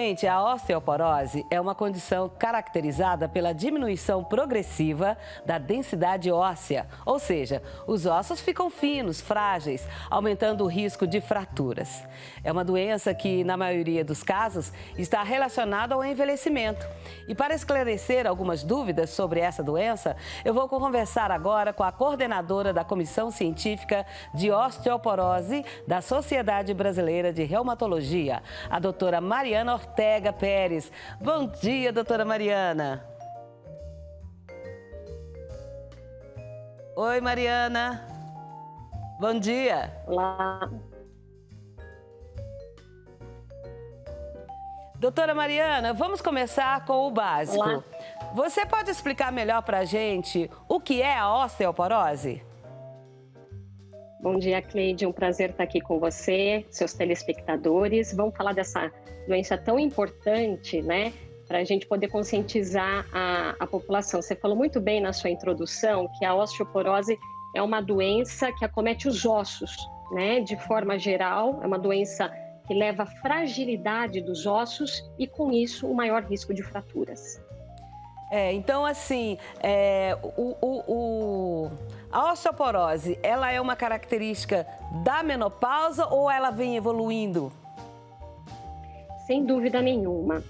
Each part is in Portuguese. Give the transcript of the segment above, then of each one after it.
Gente, a osteoporose é uma condição caracterizada pela diminuição progressiva da densidade óssea, ou seja, os ossos ficam finos, frágeis, aumentando o risco de fraturas. É uma doença que, na maioria dos casos, está relacionada ao envelhecimento. E para esclarecer algumas dúvidas sobre essa doença, eu vou conversar agora com a coordenadora da Comissão Científica de Osteoporose da Sociedade Brasileira de Reumatologia, a doutora Mariana Ortega Pérez. Bom dia, doutora Mariana. Oi, Mariana. Bom dia. Olá. Doutora Mariana, vamos começar com o básico. Olá. Você pode explicar melhor para a gente o que é a osteoporose? Bom dia, Cleide. Um prazer estar aqui com você, seus telespectadores. Vamos falar dessa doença tão importante, né? Para a gente poder conscientizar a população. Você falou muito bem na sua introdução que a osteoporose é uma doença que acomete os ossos, né? De forma geral, é uma doença que leva à fragilidade dos ossos e, com isso, o maior risco de fraturas. Então, assim, a osteoporose, ela é uma característica da menopausa ou ela vem evoluindo? Sem dúvida nenhuma.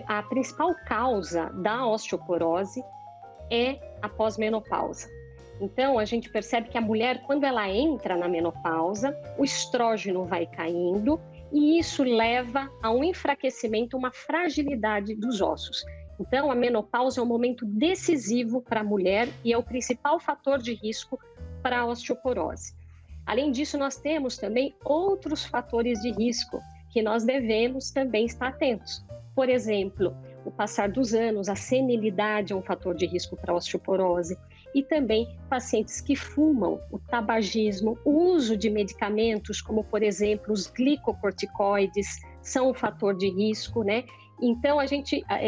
A principal causa da osteoporose é a pós-menopausa. Então, a gente percebe que a mulher, quando ela entra na menopausa, o estrógeno vai caindo e isso leva a um enfraquecimento, uma fragilidade dos ossos. Então, a menopausa é um momento decisivo para a mulher e é o principal fator de risco para a osteoporose. Além disso, nós temos também outros fatores de risco que nós devemos também estar atentos. Por exemplo, o passar dos anos, a senilidade é um fator de risco para a osteoporose e também pacientes que fumam, o tabagismo, o uso de medicamentos como, por exemplo, os glicocorticoides são um fator de risco, né? Então,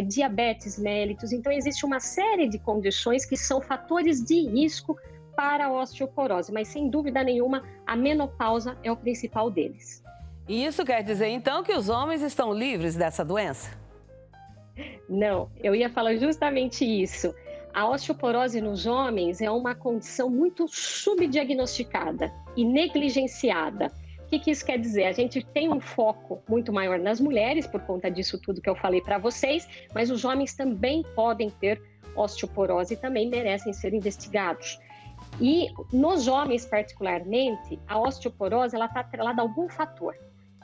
diabetes mellitus, então existe uma série de condições que são fatores de risco para a osteoporose, mas sem dúvida nenhuma a menopausa é o principal deles. E isso quer dizer então que os homens estão livres dessa doença? Não, eu ia falar justamente isso. A osteoporose nos homens é uma condição muito subdiagnosticada e negligenciada. O que isso quer dizer? A gente tem um foco muito maior nas mulheres, por conta disso tudo que eu falei para vocês, mas os homens também podem ter osteoporose e também merecem ser investigados. E nos homens, particularmente, a osteoporose está atrelada a algum fator,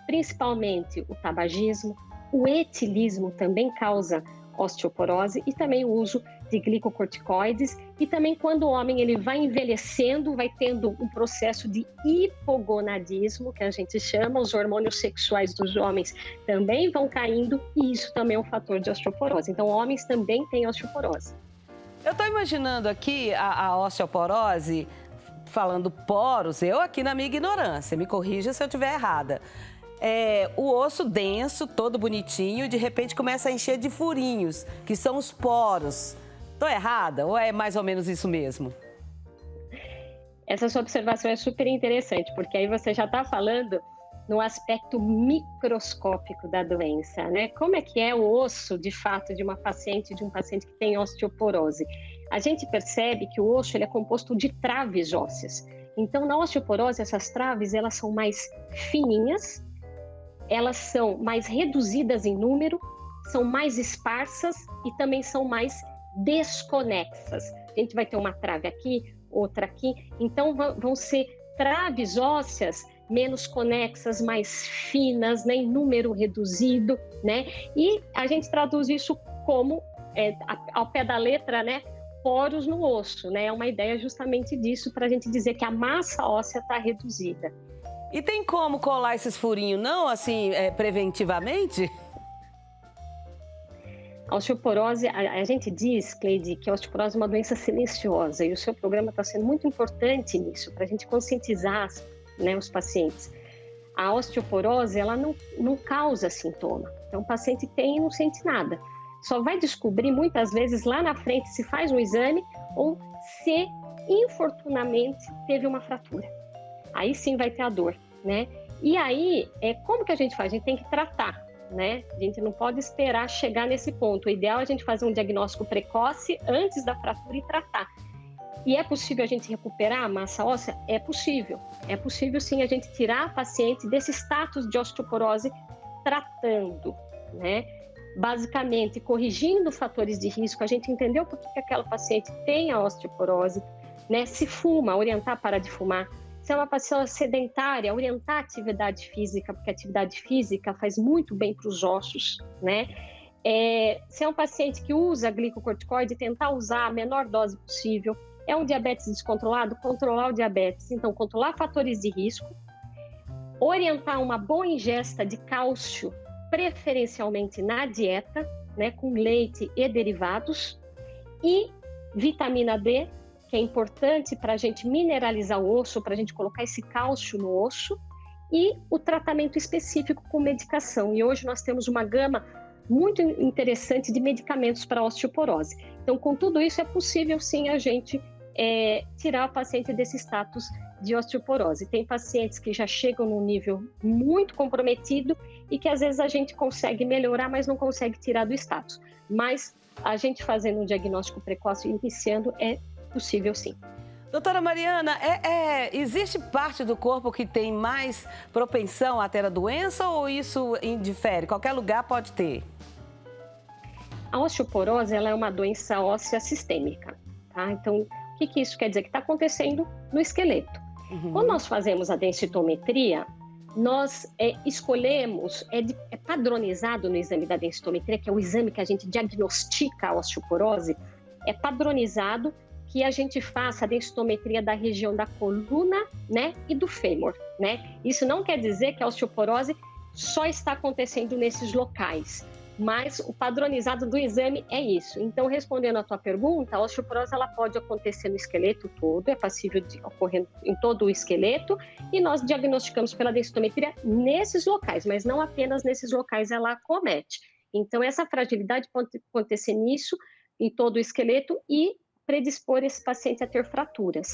principalmente o tabagismo, o etilismo também causa osteoporose e também o uso de glicocorticoides e também quando o homem ele vai envelhecendo, vai tendo um processo de hipogonadismo, que a gente chama, os hormônios sexuais dos homens também vão caindo e isso também é um fator de osteoporose. Então, homens também têm osteoporose. Eu estou imaginando aqui a osteoporose, falando poros, eu aqui na minha ignorância, me corrija se eu estiver errada. O osso denso, todo bonitinho, de repente começa a encher de furinhos, que são os poros. Estou errada ou é mais ou menos isso mesmo? Essa sua observação é super interessante, porque aí você já está falando no aspecto microscópico da doença, né? Como é que é o osso, de fato, de um paciente que tem osteoporose? A gente percebe que o osso ele é composto de traves ósseas. Então, na osteoporose, essas traves elas são mais fininhas, elas são mais reduzidas em número, são mais esparsas e também são mais desconexas. A gente vai ter uma trave aqui, outra aqui, então vão ser traves ósseas menos conexas, mais finas, né, em número reduzido, né? E a gente traduz isso como, ao pé da letra, né, poros no osso, né? É uma ideia justamente disso, para a gente dizer que a massa óssea está reduzida. E tem como colar esses furinhos, não assim, preventivamente? A osteoporose, a gente diz, Cleide, que a osteoporose é uma doença silenciosa e o seu programa está sendo muito importante nisso, para a gente conscientizar, né, os pacientes. A osteoporose, ela não causa sintoma. Então, o paciente tem e não sente nada. Só vai descobrir, muitas vezes, lá na frente, se faz um exame ou se, infortunadamente, teve uma fratura. Aí sim vai ter a dor, né? E aí, como que a gente faz? A gente tem que tratar. né? A gente não pode esperar chegar nesse ponto. O ideal é a gente fazer um diagnóstico precoce antes da fratura e tratar. E é possível a gente recuperar a massa óssea? É possível. É possível, sim, a gente tirar a paciente desse status de osteoporose tratando, né? Basicamente, corrigindo fatores de risco, a gente entendeu por que aquela paciente tem a osteoporose, né? Se fuma, orientar a parar de fumar. Se é uma pessoa sedentária, orientar a atividade física, porque a atividade física faz muito bem para os ossos, né? Se é um paciente que usa glicocorticoide, tentar usar a menor dose possível. É um diabetes descontrolado? Controlar o diabetes. Então, controlar fatores de risco, orientar uma boa ingesta de cálcio, preferencialmente na dieta, né, com leite e derivados, e vitamina D, que é importante para a gente mineralizar o osso, para a gente colocar esse cálcio no osso, e o tratamento específico com medicação. E hoje nós temos uma gama muito interessante de medicamentos para osteoporose. Então, com tudo isso, é possível sim a gente tirar o paciente desse status de osteoporose. Tem pacientes que já chegam num nível muito comprometido e que às vezes a gente consegue melhorar, mas não consegue tirar do status. Mas a gente fazendo um diagnóstico precoce e iniciando é possível sim. Doutora Mariana, existe parte do corpo que tem mais propensão a ter a doença ou isso indifere? Qualquer lugar pode ter? A osteoporose ela é uma doença óssea sistêmica, tá? Então, o que isso quer dizer? Que está acontecendo no esqueleto. Uhum. Quando nós fazemos a densitometria, nós escolhemos, é padronizado no exame da densitometria, que é o exame que a gente diagnostica a osteoporose, é padronizado que a gente faça a densitometria da região da coluna, né, e do fêmur, né? Isso não quer dizer que a osteoporose só está acontecendo nesses locais, mas o padronizado do exame é isso. Então, respondendo à tua pergunta, a osteoporose ela pode acontecer no esqueleto todo, é passível de ocorrer em todo o esqueleto, e nós diagnosticamos pela densitometria nesses locais, mas não apenas nesses locais ela acomete. Então, essa fragilidade pode acontecer nisso, em todo o esqueleto, e predispor esse paciente a ter fraturas.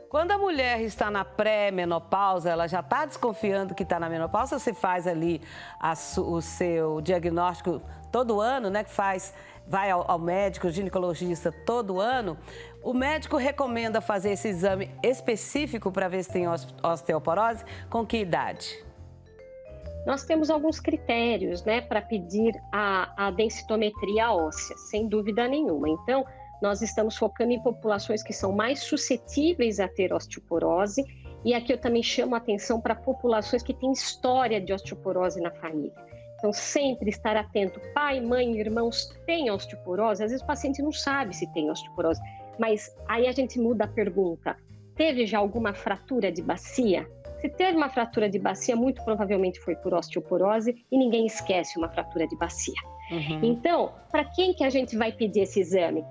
Quando a mulher está na pré-menopausa, ela já está desconfiando que está na menopausa, você faz ali o seu diagnóstico todo ano, né? Vai ao médico, ginecologista todo ano. O médico recomenda fazer esse exame específico para ver se tem osteoporose. Com que idade? Nós temos alguns critérios, né, para pedir a densitometria óssea, sem dúvida nenhuma. Então, nós estamos focando em populações que são mais suscetíveis a ter osteoporose, e aqui eu também chamo a atenção para populações que têm história de osteoporose na família. Então, sempre estar atento, pai, mãe, irmãos têm osteoporose, às vezes o paciente não sabe se tem osteoporose, mas aí a gente muda a pergunta, teve já alguma fratura de bacia? Se teve uma fratura de bacia, muito provavelmente foi por osteoporose, e ninguém esquece uma fratura de bacia. Uhum. Então, para quem que a gente vai pedir esse exame?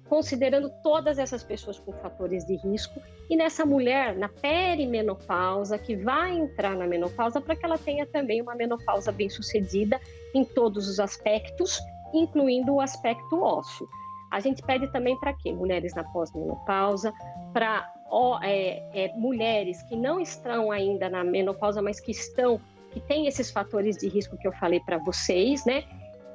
Considerando todas essas pessoas com fatores de risco e nessa mulher na perimenopausa que vai entrar na menopausa para que ela tenha também uma menopausa bem-sucedida em todos os aspectos, incluindo o aspecto ósseo. A gente pede também para quê? Mulheres na pós-menopausa, para mulheres que não estão ainda na menopausa, mas que têm esses fatores de risco que eu falei para vocês, né?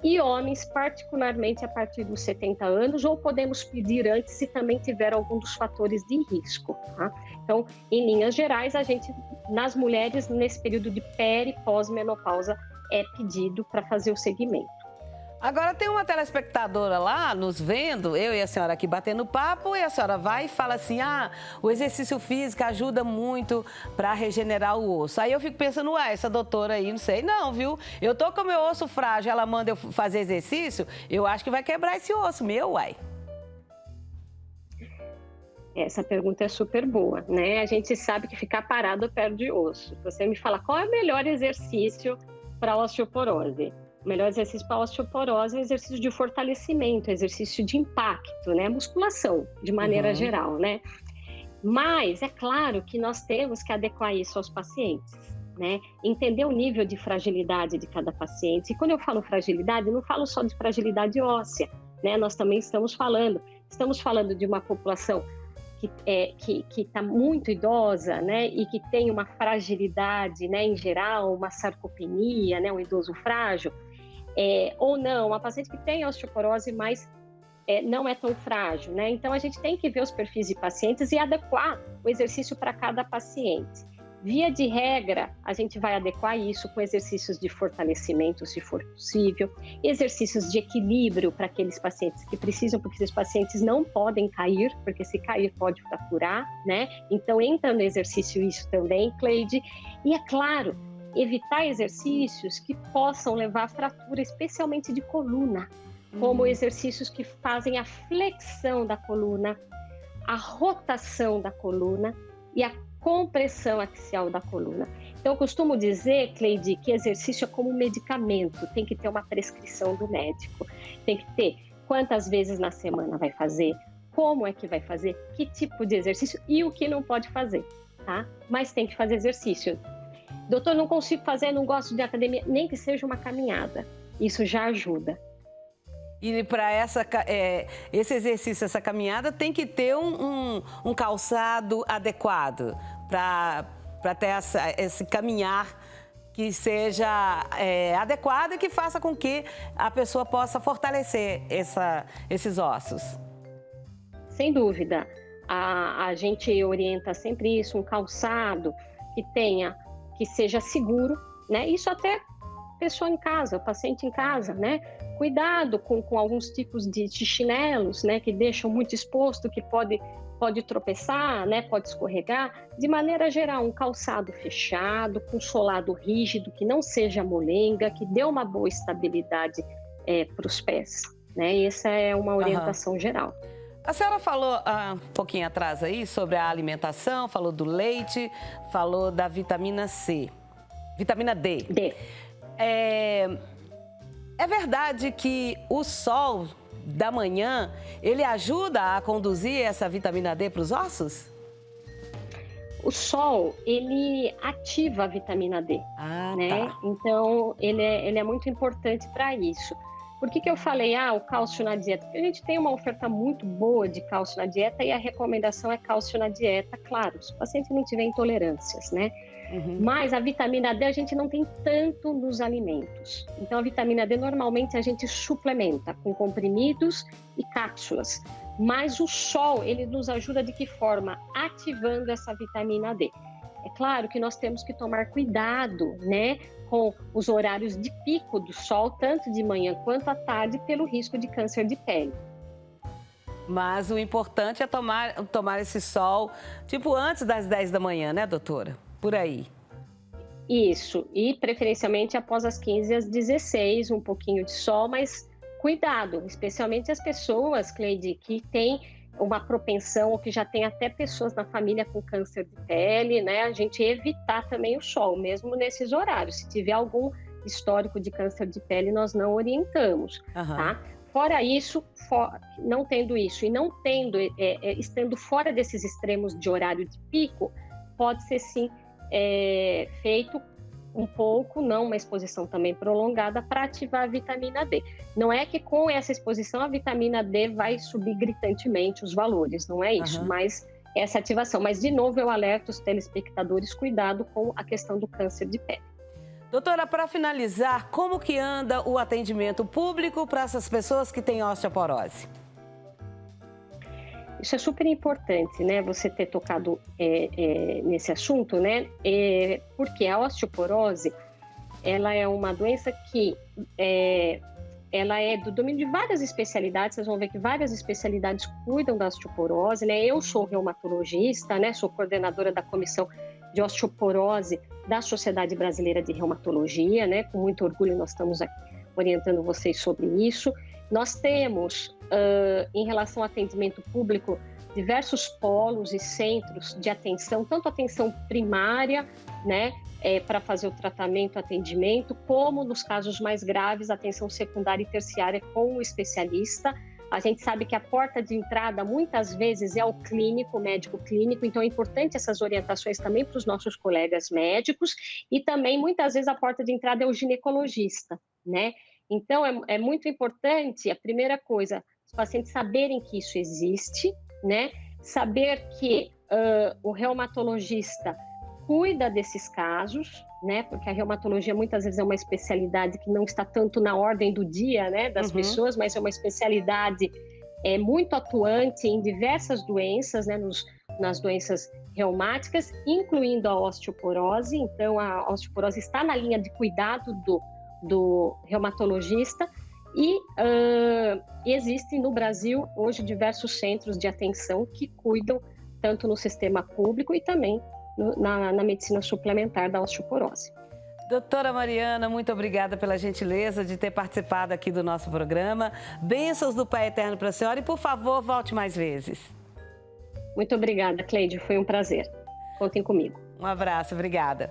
E homens, particularmente a partir dos 70 anos, ou podemos pedir antes se também tiver algum dos fatores de risco. Tá? Então, em linhas gerais, nas mulheres, nesse período de peri- e pós-menopausa, é pedido para fazer o segmento. Agora tem uma telespectadora lá nos vendo, eu e a senhora aqui batendo papo, e a senhora vai e fala assim, o exercício físico ajuda muito para regenerar o osso. Aí eu fico pensando, essa doutora aí, não sei não, viu? Eu tô com o meu osso frágil, ela manda eu fazer exercício, eu acho que vai quebrar esse osso meu, Essa pergunta é super boa, né? A gente sabe que ficar parado perde osso. Você me fala, qual é o melhor exercício para osteoporose? O melhor exercício para osteoporose é o exercício de fortalecimento, exercício de impacto, né? Musculação, de maneira geral, né? Mas é claro que nós temos que adequar isso aos pacientes, né? Entender o nível de fragilidade de cada paciente. E quando eu falo fragilidade, eu não falo só de fragilidade óssea, né? Nós também estamos falando de uma população que está muito idosa, né, e que tem uma fragilidade, né, em geral, uma sarcopenia, né, um idoso frágil, ou não, uma paciente que tem osteoporose, mas não é tão frágil, né? Então a gente tem que ver os perfis de pacientes e adequar o exercício para cada paciente. Via de regra, a gente vai adequar isso com exercícios de fortalecimento, se for possível, exercícios de equilíbrio para aqueles pacientes que precisam, porque esses pacientes não podem cair, porque se cair pode fraturar, né? Então entra no exercício isso também, Cleide. E é claro, evitar exercícios que possam levar à fratura, especialmente de coluna, como exercícios que fazem a flexão da coluna, a rotação da coluna e a compressão axial da coluna. Então, eu costumo dizer, Cleide, que exercício é como um medicamento, tem que ter uma prescrição do médico, tem que ter quantas vezes na semana vai fazer, como é que vai fazer, que tipo de exercício e o que não pode fazer, tá? Mas tem que fazer exercício. Doutor, não consigo fazer, não gosto de academia, nem que seja uma caminhada, isso já ajuda. E para esse exercício, essa caminhada, tem que ter um calçado adequado para ter esse caminhar que seja adequado e que faça com que a pessoa possa fortalecer esses ossos. Sem dúvida. A gente orienta sempre isso, um calçado que seja seguro, né? Isso até pessoa em casa, o paciente em casa, né? Cuidado com alguns tipos de chinelos, né? Que deixam muito exposto, que pode tropeçar, né? Pode escorregar. De maneira geral, um calçado fechado, com solado rígido, que não seja molenga, que dê uma boa estabilidade para os pés, né? Essa é uma orientação geral. A senhora falou um pouquinho atrás aí sobre a alimentação, falou do leite, falou da vitamina C, vitamina D. É verdade que o sol da manhã, ele ajuda a conduzir essa vitamina D para os ossos? O sol, ele ativa a vitamina D, né? Tá. Então, ele é muito importante para isso. Por que eu falei, o cálcio na dieta? Porque a gente tem uma oferta muito boa de cálcio na dieta e a recomendação é cálcio na dieta, claro, se o paciente não tiver intolerâncias, né? Mas a vitamina D a gente não tem tanto nos alimentos. Então, a vitamina D normalmente a gente suplementa com comprimidos e cápsulas. Mas o sol, ele nos ajuda de que forma? Ativando essa vitamina D. É claro que nós temos que tomar cuidado, né, com os horários de pico do sol, tanto de manhã quanto à tarde, pelo risco de câncer de pele. Mas o importante é tomar esse sol, tipo antes das 10 da manhã, né, doutora? Por aí. Isso, e preferencialmente após as 15 às 16, um pouquinho de sol, mas cuidado, especialmente as pessoas, Cleide, que têm uma propensão ou que já tem até pessoas na família com câncer de pele, né? A gente evitar também o sol, mesmo nesses horários. Se tiver algum histórico de câncer de pele, nós não orientamos, tá? Fora isso, não tendo isso e não tendo, estando fora desses extremos de horário de pico, pode ser sim feito um pouco, não uma exposição também prolongada, para ativar a vitamina D. Não é que com essa exposição a vitamina D vai subir gritantemente os valores, não é isso, mas essa ativação. Mas, de novo, eu alerto os telespectadores, cuidado com a questão do câncer de pele. Doutora, para finalizar, como que anda o atendimento público para essas pessoas que têm osteoporose? Isso é super importante, né? Você ter tocado nesse assunto, né? Porque a osteoporose, ela é uma doença que ela é do domínio de várias especialidades. Vocês vão ver que várias especialidades cuidam da osteoporose, né? Eu sou reumatologista, né? Sou coordenadora da comissão de osteoporose da Sociedade Brasileira de Reumatologia, né? Com muito orgulho nós estamos aqui orientando vocês sobre isso. Nós temos, em relação ao atendimento público, diversos polos e centros de atenção, tanto atenção primária, né, para fazer o tratamento, atendimento, como nos casos mais graves, atenção secundária e terciária com o especialista. A gente sabe que a porta de entrada, muitas vezes, é o clínico, o médico clínico, então é importante essas orientações também para os nossos colegas médicos, e também, muitas vezes, a porta de entrada é o ginecologista, né? Então, é muito importante, a primeira coisa, os pacientes saberem que isso existe, né? saber que o reumatologista cuida desses casos, né? Porque a reumatologia muitas vezes é uma especialidade que não está tanto na ordem do dia, né, das pessoas, mas é uma especialidade muito atuante em diversas doenças, né, nas doenças reumáticas, incluindo a osteoporose. Então, a osteoporose está na linha de cuidado do reumatologista e existem no Brasil hoje diversos centros de atenção que cuidam tanto no sistema público e também na medicina suplementar da osteoporose. Doutora Mariana, muito obrigada pela gentileza de ter participado aqui do nosso programa. Bênçãos do Pai Eterno para a senhora e, por favor, volte mais vezes. Muito obrigada, Cleide. Foi um prazer. Contem comigo. Um abraço, obrigada.